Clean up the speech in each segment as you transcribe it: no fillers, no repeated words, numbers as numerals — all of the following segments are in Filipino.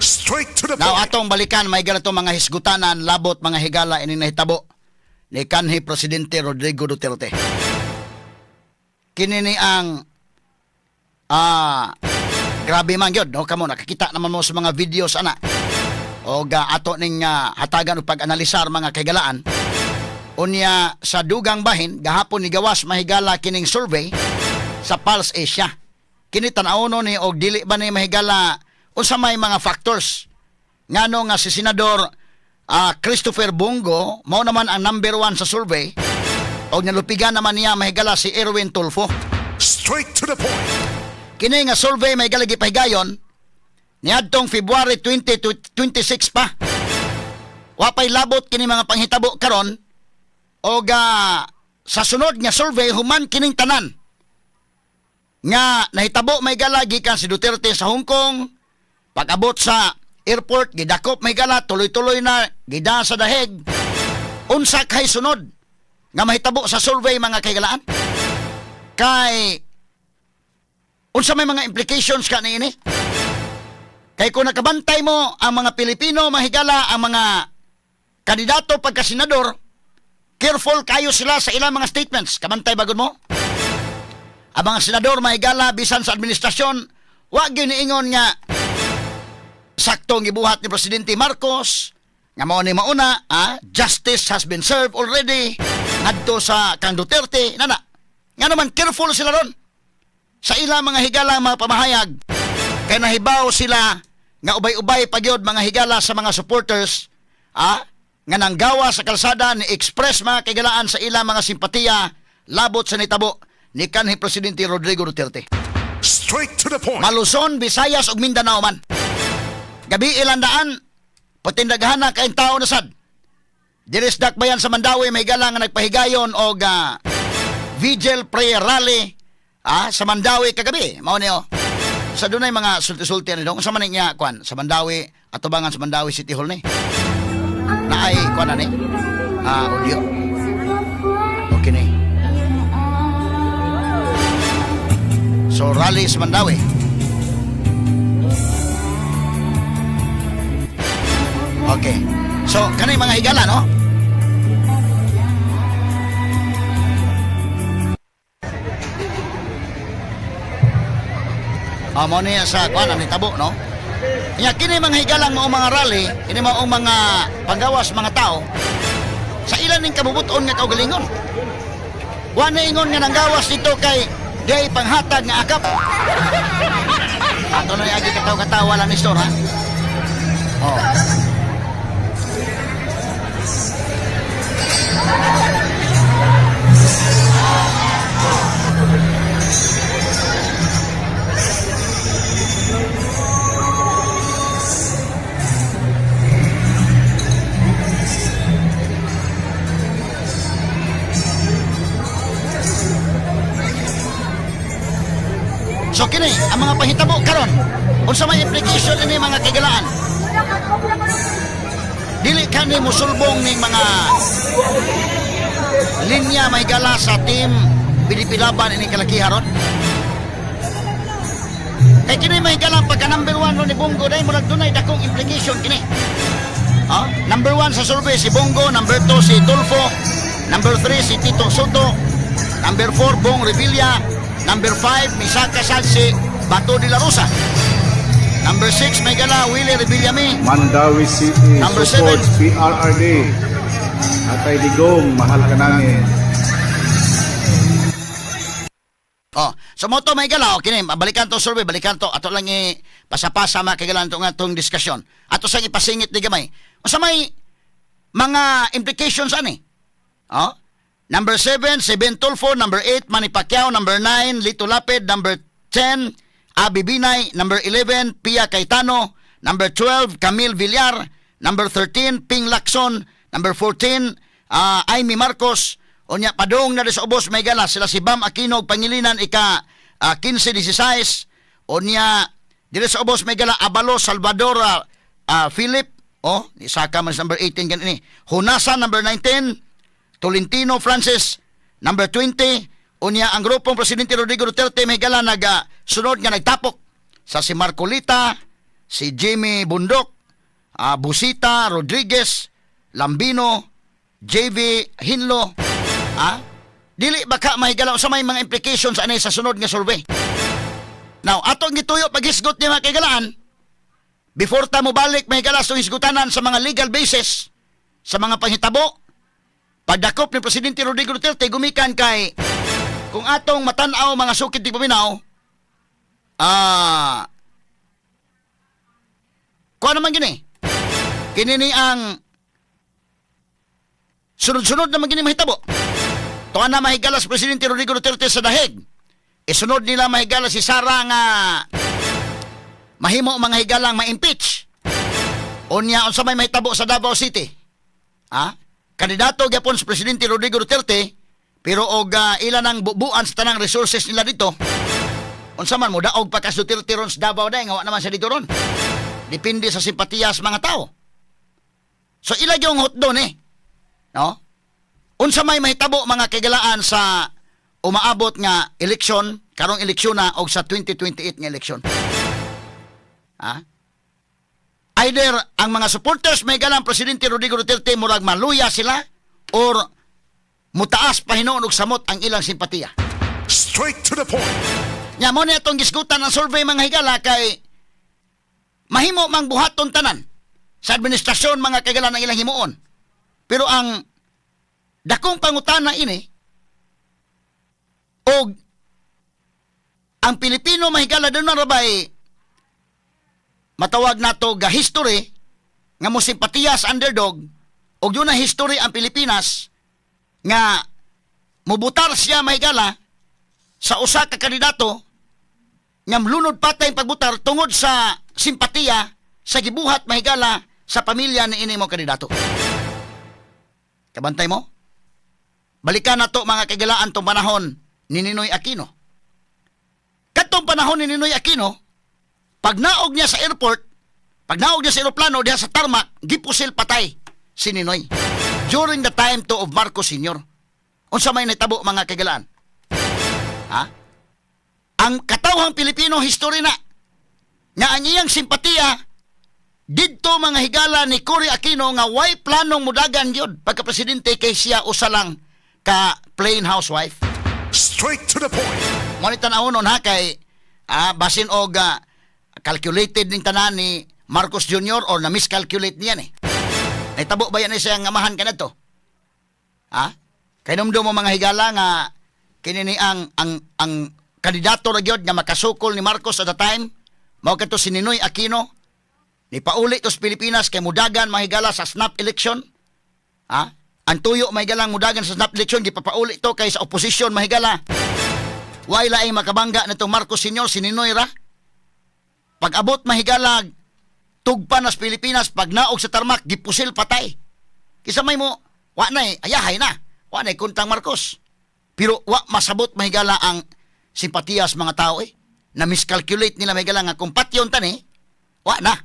Straight to the Now point. atong balikan may ganito mga hisgutanan labot mga higala ini nahitabo ni kanhi Presidente Rodrigo Duterte. Kini ni ang grabe man gyud no kamo nakakita naman mo sa mga videos ana. O ato ning hatagan og pag-analisar mga kahigalaan. Unya sa dugang bahin gahapon ni gawas mahigala kining survey sa Pulse Asia. Kini tan-awon ni og dili ba ni mahigala unsa may mga factors ngano nga si Senador Christopher Bongo mao naman ang number 1 sa survey og nalupigan naman niya mahigala si Erwin Tulfo. Straight to the point. Kini nga survey mahigala gipahigayon niadtong February 20 to 26 pa. Wapay labot kini mga panghitabo karon og sa sunod nga survey human kining tanan nga nahitabo may gala gikan si Duterte sa Hong Kong. Pag-abot sa airport gidakop may gala tuloy-tuloy na gida sa dahig. Unsa kay sunod nga mahitabo sa survey mga kaigalaan? Kay unsa may mga implications ka niini? Kay kung nakabantay mo ang mga Pilipino mahigala ang mga kandidato pagka senador, careful kayo sila sa ilang mga statements. Kabantay bagod mo? Ang mga senador mahigala bisan sa administrasyon, wa gyud niingon nga saktong gibuhat ni Presidente Marcos nga mao ni mauna, justice has been served already ngadto sa kang Duterte nana. Nga naman careful sila ron sa ilang mga higala mga pamahayag kay nahibaw sila nga ubay-ubay pagyod mga higala sa mga supporters nga nanggawa sa kalsada ni express mga kaigalaan sa ilang mga simpatiya labot sa nitabo ni kanhi Presidente Rodrigo Duterte. Straight to the point. Maluson, Visayas ug Mindanao man. Gabi ilandaan patindaghan na kaayong tao na sad. Diris dakbayan sa Mandawi may gala nga nagpahigayon og vigil prayer rally sa Mandawi kagabi. Mao ni sa dunay mga sulti-sulti ni dong sa man niya kwan sa Mandawi atubangan sa Mandawi City Hall ni. Naay kwan na ni. Audio. Okay ni. So rally sa Mandawi. Okay. So kanay mga higala no? Mo niya sa kwan ang tabo no? Nya kini mga higalang mao mga rally, kini mao mga panggawas mga tao sa ilan ning kabubuton nga kaugalingon. Wa na ingon nga nanggawas dito kay day panghatag nga akap. Ato na agi kataw-katawa lang ni store ha. So kini ang mga pahitabo karon unsa may implication ini mga kagalaan? Dili kani mosulbong ning mga linya may gala sa team Pilipilaban ini kalakiharon. Kay kini may galang pagka number 1 ron ni Bongo dahil murag dunay dakong implication kini. Number 1 sa survey si Bongo, number 2 si Tulfo, number 3 si Tito Soto, number 4 Bong Revilla, number 5 Misaka Salsi, Bato de la Rosa, number 6 may gala Willie Revillame, Mandawi City, Number support 7. PRRD. Atay Digong, mahal ka namin. So mo to may gala kini balikan to survey, balikan to ato lang pasapasa makagalan to nga tong diskusyon. Ato sang ipasingit di gamay. Unsa may mga implications ani? Number 7, Tulfo, number 8, Manny Pacquiao, number 9, Lito Lapid, number 10, Abi Binay, number 11, Pia Cayetano, number 12, Camille Villar, number 13, Ping Lacson, number 14, Amy Marcos, unya padung na sa ubos may gala sila si Bam Aquino Pangilinan ika 15-16, unya dire sa ubos may gala Abalo Salvador Philip, isaka man number 18 ganini, Hunasan number 19, Tolentino Francis, number 20, unya ang grupong Presidente Rodrigo Duterte may gala sunod nga nagtapok sa si Marcolita, si Jimmy Bundok, Busita Rodriguez, Lambino, JV Hinlo, dili baka mahigala sa may mga implications anay sa sunod nga survey. Now, atong gituyo paghisgot ni mga kaigalaan, before ta mo balik mahigala sa hisgutanan sa mga legal basis, sa mga panghitabo, pagdakop ni Presidente Rodrigo Duterte gumikan kay kung atong matanaw mga sukid di paminaw, kuha naman gini, kinini ang sunod-sunod naman gini mahitabo. Tuwa na mahigala si Presidente Rodrigo Duterte sa dahig. Isunod nila mahigala si Sara nga mahimo mga higalang ma-impeach. Unya unsa may mahitabo sa Davao City. Kandidato gyapon si Presidente Rodrigo Duterte pero og ilan ang bubuan sa tanang resources nila dito. Unsa man mo daog pa ka Duterte ron sa Davao day nga wa naman sa dito ron. Depende sa simpatiya sa mga tao. So ila yung hot doon no? Unsa may mahitabo mga kagalaan sa umaabot nga eleksyon, karong eleksyon na og sa 2028 nga eleksyon. Either ang mga supporters may galang Presidente Rodrigo Duterte murag maluya sila or mutaas pa hinuon og samot ang ilang simpatiya. Straight to the point. Nya mo ni atong gisgutan ng survey mga higala kay mahimo mang buhaton tanan sa administrasyon mga kagalan ng ilang himuon. Pero ang dakong pangutana ini og ang Pilipino mahigala doon na rabay matawag nato ga history nga mo simpatiya sa underdog og doon na history ang Pilipinas nga mubutar siya mahigala sa usa ka kandidato nga mlunod patay ang pagbutar tungod sa simpatiya sa gibuhat mahigala sa pamilya ni ini mo kandidato. Kabantay mo? Balikan na to mga kagalaan tong panahon ni Ninoy Aquino. Katong panahon ni Ninoy Aquino, pag naog niya sa airport, pag naog niya sa eroplano diha sa tarmac, gipusil patay si Ninoy. During the time to of Marcos Sr. Unsa may natabo mga kagalaan? Ang katawhang Pilipino history na nga ang iyang simpatiya didto mga higala ni Cory Aquino nga way planong mudagan gyud pagka presidente kay siya usa lang ka plain housewife. Straight to the point. Mo ni tan-awon kay basin og calculated ning tanan ni Marcos Jr. or na miscalculate niya Naitabo ba yan siya nga amahan kanadto? Kay numdo mo mga higala nga kini ni ang kandidato ra gyud nga makasukol ni Marcos at the time mao kadto si Ninoy Aquino. Ni pauli to sa Pilipinas kay mudagan mahigala sa snap election. Ang tuyo mahigalang mudagan sa snap election gipapauli to kay sa opposition mahigala. Way laing makabangga nitong Marcos Sr. si Ninoy ra. Pag abot mahigala tugpan nas Pilipinas pag naog sa tarmac gipusil patay. Kisa may mo wa na ayahay na. Wa na kuntang Marcos. Pero wa masabot mahigala ang simpatiya sa mga tao na miscalculate nila mahigala nga kung patyon tani wa na.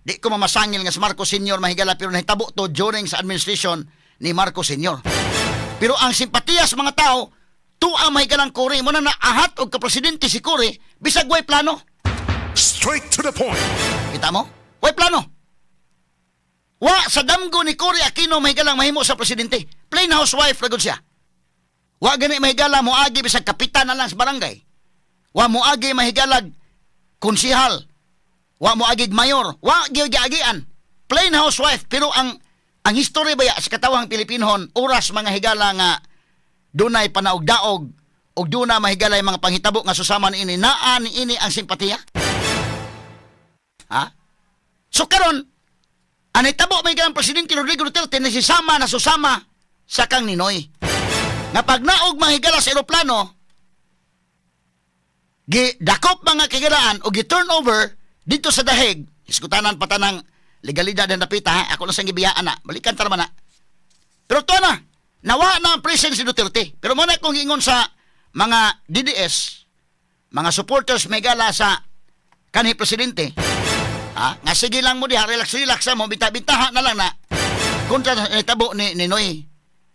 Di ko mamasangil nga sa Marcos Sr. mahigala pero nahitabo to during sa administration ni Marcos Sr. Pero ang simpatiya sa mga tao, tuwa mahigalang Cory mo na naahat og ka-presidente si Cory, bisag way plano. Straight to the point. Kita mo? Way plano. Wa sa damgo ni Cory Aquino mahigalang mahimo sa presidente. Plain housewife ragod siya. Wa gani mahigala mo agi bisag kapitan na lang sa barangay. Wa mo agi mahigalag konsihal. Wa mo agig mayor, wa giagian. Plain housewife pero ang history baya sa katawhang Pilipinhon oras mga higala nga dunay panaog-daog og duna mahigala mga panghitabo nga susama niini naa niini ang simpatiya. So karon anay tabo may ganang presidente Rodrigo Duterte na susama sa kang Ninoy. Nga pag naog mahigala sa eroplano gidakop mga kagalaan o gi-turnover dito sa dahig, iskutanan pa tanang legalidad na napita, ako na sang gibiyaan na, balikan tarama na. Pero to na, nawa na ang presence si Duterte. Pero muna kung ingon sa mga DDS, mga supporters may gala sa kanhi presidente, nga sige lang mo diha, relax mo, binta-bintaha na lang na, kontra sa tabo ni Ninoy.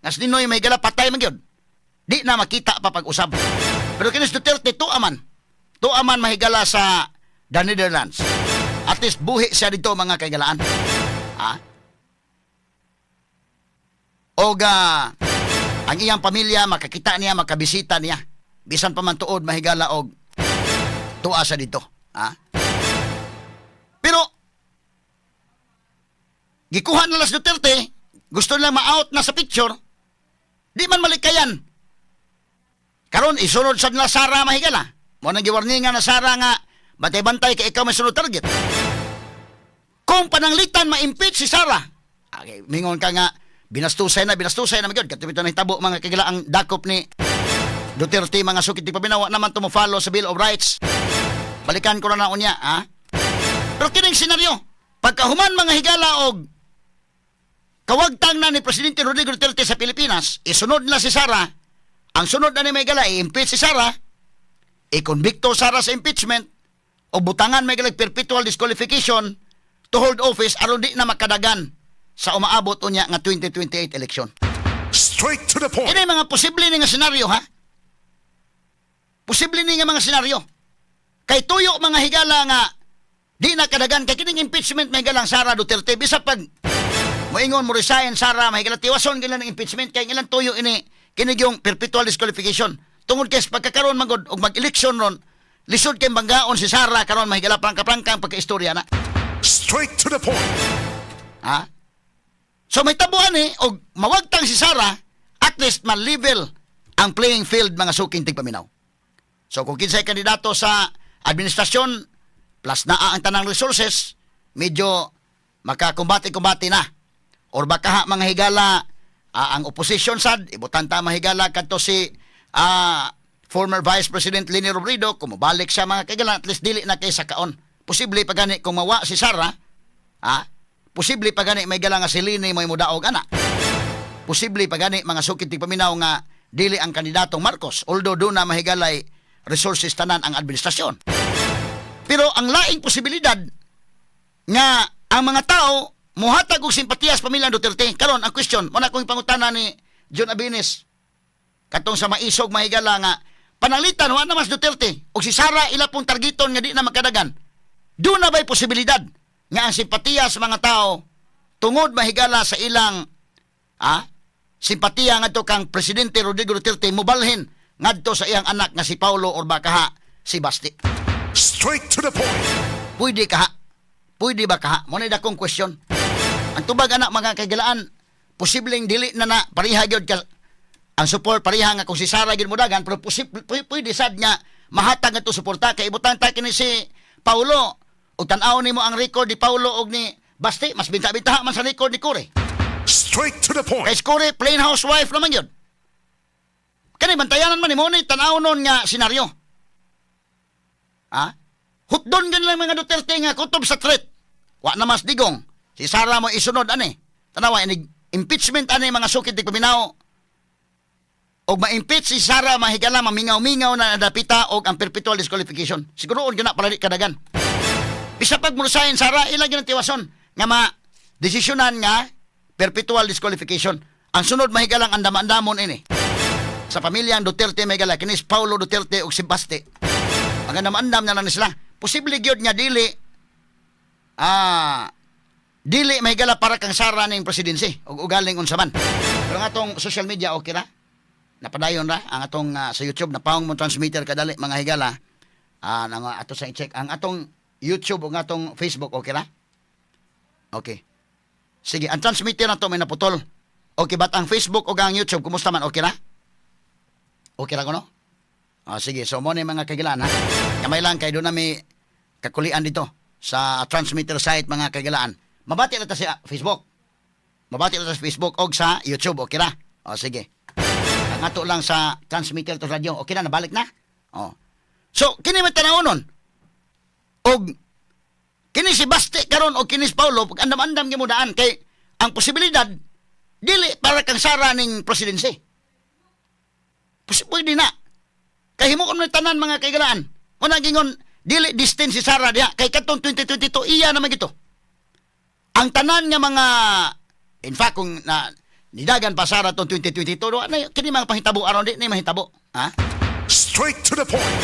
Nga si Ninoy may gala patay man yun. Di na makita pa pag-usab. Pero kinis Duterte, tuaman mahigala sa the Netherlands. At least buhi siya dito mga kaigalaan. Ha? Oga, ang iyang pamilya makakita niya, makabisita niya. Bisan pa man tuod mahigala og tuwa siya dito. Ha? Pero gikuha na las Duterte, gusto nilang ma-out na sa picture, di man malikayan. Karon isunod sa nila Sara mahigala. Mo nang giwarningan na Sara nga bantay-bantay kay ikaw may sunod target. Kung pananglitan ma-impeach si Sara, okay, mingon ka nga binastusay na magyud katubito na hitabo mga kagila ang dakop ni Duterte mga sukit ti pabinawa naman to mo follow sa Bill of Rights. Balikan ko na unya, ha? Pero kining senaryo, pagkahuman mga higala og kawagtang na ni Presidente Rodrigo Duterte sa Pilipinas, isunod na si Sara, ang sunod na ni Megala, i-impeach si Sara, i-convicto Sara sa impeachment, o butangan Megala perpetual disqualification to hold office aron di na makadagan sa umaabot unya nga 2028 election. Straight to the point. Ini mga posible ni nga senaryo, ha? Posible ni nga mga senaryo. Kay tuyo mga higala nga di na kadagan kay kining impeachment may galang Sara Duterte bisa pag moingon mo resign Sara may gala tiwason gila ng impeachment kay ilang tuyo ini kinig yung perpetual disqualification tungod kay pagkakaroon magod og mag-election ron lisod kay banggaon si Sara karon may gala prangka-prangka pagkaistorya na. Straight to the point. Ha? So may tabuan og mawagtang si Sara at least ma-level ang playing field mga suking tigpaminaw. So kung kinsay kandidato sa administrasyon plus naa ang tanang resources, medyo makakumbati-kumbati na. Or baka mga higala, ang opposition sad, ibutanta mahigala kadto si former Vice President Leni Robredo, kung mabalik siya mga kagala, at least dili na kay sakaon. Posible pa gani kung mawa si Sara, posible pa gani may gala nga si Leni may mudaog ana. Posible pa gani mga sukit paminaw nga dili ang kandidatong Marcos, although doon na mahigalay resources tanan ang administrasyon. Pero ang laing posibilidad nga ang mga tao muhatag og simpatiya sa pamilyang Duterte. Karon ang question, mo na kong pangutana ni John Abinis katong sa maisog mahigala nga pananglitan wa na mas Duterte og si Sara ila pong targeton nga di na makadagan. Doon na ba'y posibilidad nga ang simpatiya sa mga tao tungod mahigala sa ilang simpatiya ngadto kang Presidente Rodrigo Duterte mobalhin ngadto sa iyang anak nga si Paulo or baka si Basti. Straight to the point. Pwede ka ha? Pwede ba ka ha? Muna dakong question. Ang tubag anak mga kaigalaan, posibleng dili na pariha gyud ka ang support pariha nga kung si Sara gyud modagan pero pwede sad nga mahatag nga to suporta kay ibutang ta kini si Paulo ug tan-aw nimo ang record ni Paulo og ni Basti mas binta-bintaha man sa record ni Kore. Straight to the point. Kay Kore plain housewife naman gyud. Kani bantayanan man nimo ni tan-aw nun nga senaryo. Hutdon gan lang mga Duterte nga kutob sa threat. Wa na mas digong. Si Sara mo isunod ani. Tanawa ini impeachment ani mga sukit ti paminaw. Og ma-impeach si Sara mahigala mamingaw-mingaw na nadapita og ang perpetual disqualification. Siguro gyud na pala di kadagan. Bisa pag murusahin Sara ila gyud tiwason nga desisyonan nga perpetual disqualification. Ang sunod mahigalang andam-andamon ini. Sa pamilyang Duterte mahigala kinis Paulo Duterte og si Basti. Ang andam-andam na lang sila. Posible gyud nga dili mahigala para kang Sara ning presidency ug ugaling unsaman. Pero nga atong social media okay ra. Napadayon ra ang atong sa YouTube na paong mo transmitter kadali mga higala. Nang ato sa i-check ang atong YouTube ug atong Facebook okay ra? Okay. Sige, ang transmitter na to may naputol. Okay, but ang Facebook ug ang YouTube kumusta man okay ra? Okay ra ko no? Sige, so mo ni mga kagilaan ha. Kamay lang kay doon na may kakulian dito sa transmitter site mga kagilaan. Mabati na ta sa Facebook. Mabati na ta sa Facebook o sa YouTube. Okay ra? Sige. Ang ato lang sa transmitter to radio. Okay na, nabalik na? So, kini may tanaw nun. Og kini si Basti karon o kini si Paulo, pag andam-andam gyud mo daan kay ang posibilidad dili para kang Sara ning presidency. Pwede na. Kay himuon man tanan mga kaigalaan. Una gingon dili distin si Sara diha kay katong 2022 iya naman gito. Ang tanan nga mga in fact kung nidagan pa Sara tong 2022 kini mga pahitabo aron di na mahitabo, ha? Straight to the point.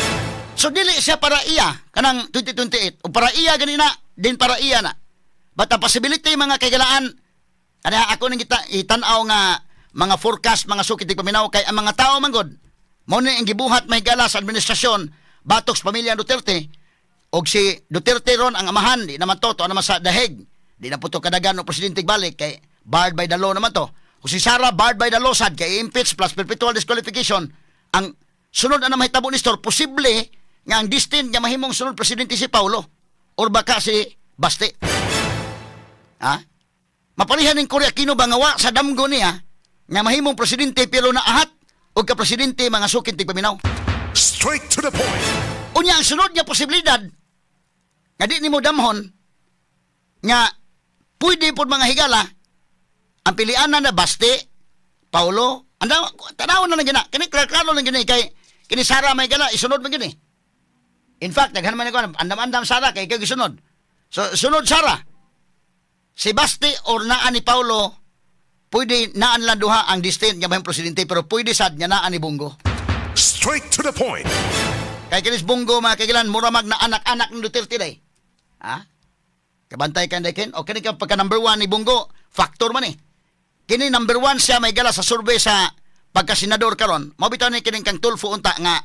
So dili siya para iya kanang 2028 o para iya ganina din para iya na. But ang possibility mga kagalaan, kada ako nang itanaw nga mga forecast, mga sukit tig paminaw kay ang mga tao manggod mo ni ang gibuhat may gala sa administrasyon batok sa pamilya Duterte og si Duterte ron ang amahan di naman to naman sa dahig di na puto kadagan o presidente balik kay barred by the law naman to kung si Sara barred by the law sad kay impeach plus perpetual disqualification ang sunod na mahitabo ni Store posible nga ang distinct nga mahimong sunod presidente si Paulo or baka si Baste. Ha? Mapalihan ng Korea Aquino bangawa sa damgo niya nga mahimong presidente pero naahat o ka-presidente mga sukin tig paminaw. Straight to the point. Unya ang sunod nga posibilidad nga di nimo damhon nga pwede pod mga higala ang pilianan na Baste, Paulo, tanaw na lang gina. Kini klaro lang gina kay kini Sara may gala isunod man gini. In fact, daghan man ko andam-andam Sara kay kay gisunod. So sunod Sara. Si Baste or naan ni Paulo, pwede naan lang duha ang distinct nga mahimong presidente pero pwede sad nga naan ni Bongo. Straight to the point. Kay kinis Bongo mga kagilan muramag na anak-anak ni Duterte day. Ha? Kabantay kan dakin o kini ka pagka number 1 ni Bongo, factor man eh. Kini number 1 siya may gala sa survey sa pagka-senador karon. Mao bitaw ni kini kang Tulfo unta nga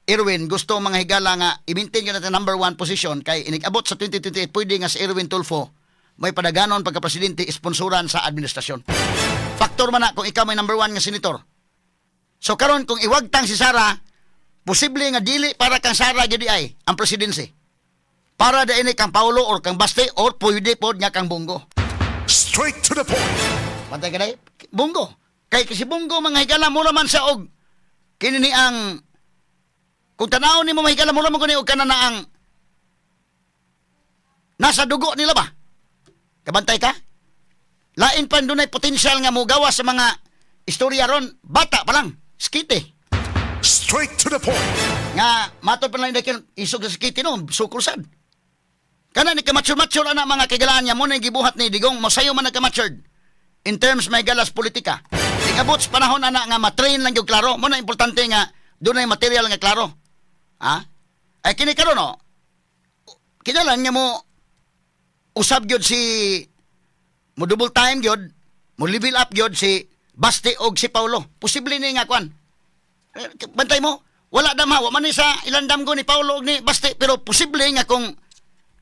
Erwin gusto mga higala nga i-maintain ka natin number 1 position kay inig-abot sa 2028 pwede nga si Erwin Tulfo may padaganon pagka-presidente sponsoran sa administrasyon. Factor man na kung ikaw may number 1 nga senator. So karon kung iwagtang si Sara, posible nga dili para kang Sara gyud ay ang presidency. Para da ini kang Paulo or kang Baste or pwede pod nga kang Bongo. Straight to the point. Pantay ka day, Bongo. Kay kasi Bongo mga higala mo man sa og kini ni ang kung tanaw ni mo mahigala mo man ko ni og kana na ang nasa dugo nila ba? Kabantay ka? Lain pa dunay potensyal nga mogawa sa mga istorya ron, bata pa lang, skite. Straight to the point. Nga matod pa lang dakin isog sa skite no, sukol sad. Kana ni kamature-mature ana mga kagalaan niya mo na gibuhat ni Digong mosayo man nagka-matured in terms may galas politika. Ikabot sa panahon ana nga matrain lang gyud klaro, mo na importante nga dunay material nga klaro. Ha? Ay kini karon no. Kinalan nga mo usab gyud si mo double time gyud, mo level up gyud si Baste og si Paulo. Posible ni nga kwan. Bantay mo, wala damha, wa man ni sa ilang damgo ni Paulo og ni Baste, pero posible nga kung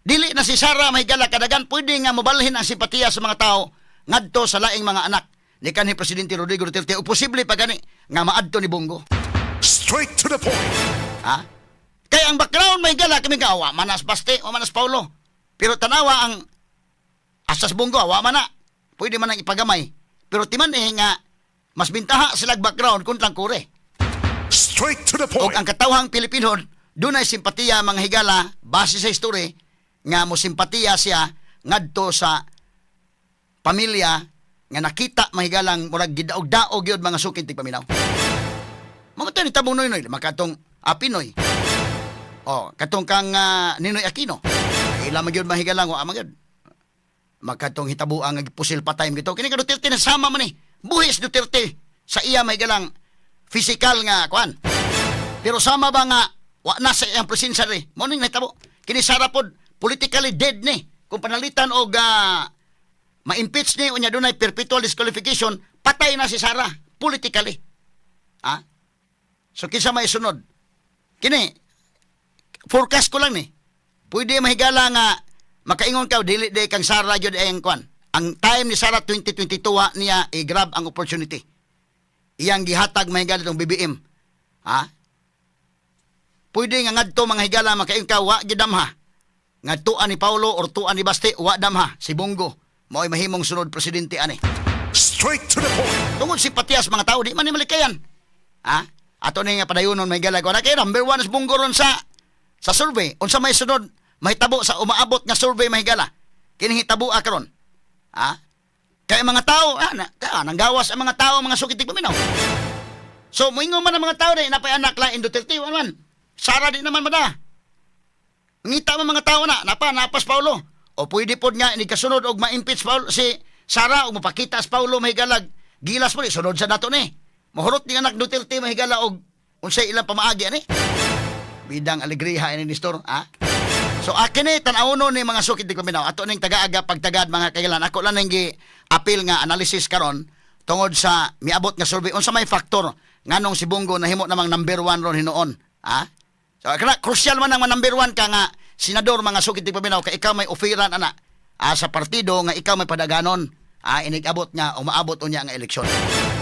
dili na si Sara may gala kadagan, pwede nga mobalhin ang simpatiya sa mga tao ngadto sa laing mga anak ni kanhi presidente Rodrigo Duterte o posible pa gani nga maadto ni Bongo. Straight to the point. Ha? Kaya ang background may gala kami ka, wa manas Baste, wa manas Paulo. Pero tanawa ang asas Bongo, wa man na. Pwede man ang ipagamay. Pero timan nga mas bintaha sila background kung lang kure. Straight to the O point. ang katawhang Pilipino, dunay simpatiya mga higala base sa history nga mo simpatiya siya ngadto sa pamilya nga nakita mahigalang murag gidaog-daog gyud mga sukin tig paminaw. Mamatay ni tabong noy makatong Pinoy. Oh, katong kang Ninoy Aquino. Ila magyud mahigalang wa magyud. Makatong hitabo ang pusil pa time gito. Kini ka Duterte na sama man ni. Buhis Duterte sa iya mahigalang physical nga kwan. Pero sama ba nga wa na sa iyang presensya ri. Mo ning nahitabo. Kini Sara pod politically dead ni. Kung panalitan og ma-impeach ni unya dunay perpetual disqualification, patay na si Sara politically. Ha? So kinsa may sunod? Kini forecast ko lang ni. Pwede mahigala nga makaingon ka dili day kang Sara gyud ang kwan. Ang time ni Sara 2022 niya i-grab ang opportunity. Iyang gihatag mahigala itong BBM. Ha? Pwede nga ngadto mga higala makaingon ka wa gyud damha. Nga tuan ni Paulo or tuan ni Baste wa damha si Bongo. Mao'y mahimong sunod presidente ani. Straight to the point. Tungod simpatiya sa mga tao di man ni malikayan. Ha? Ato ni nga padayonon may gala ko na kay number 1 is Bongo ron sa survey. Unsa may sunod mahitabo sa umaabot nga survey mahigala. Kini hitabo karon. Ha? Kay mga tao nanggawas ang mga tao mga sukitig paminaw. So moingon man ang mga tao dai napay anak lang Duterte man. Sara di naman mada. Ngita man mga tao napas Paulo. O pwede pod nga ni kasunod og ma-impeach Paulo si Sara og mapakita sa Paulo mahigalag gilas mo ni sunod sa dato ni. Mahurot ni anak Duterte mahigala og unsay ilang pamaagi ani. Bidang alegriha ini ni Nestor, ha? So akin tan-awon ni mga sukid di paminaw ato ning tagaaga pagtagad mga kailan ako lang ning apil nga analysis karon tungod sa miabot nga survey unsa may factor nganong si Bongo nahimo namang number 1 ron hinuon. So kana crucial man ang number 1 ka nga senador mga sukid di paminaw kay ikaw may oferan ana sa partido nga ikaw may padaganon. Inigabot nga umaabot unya nga eleksyon.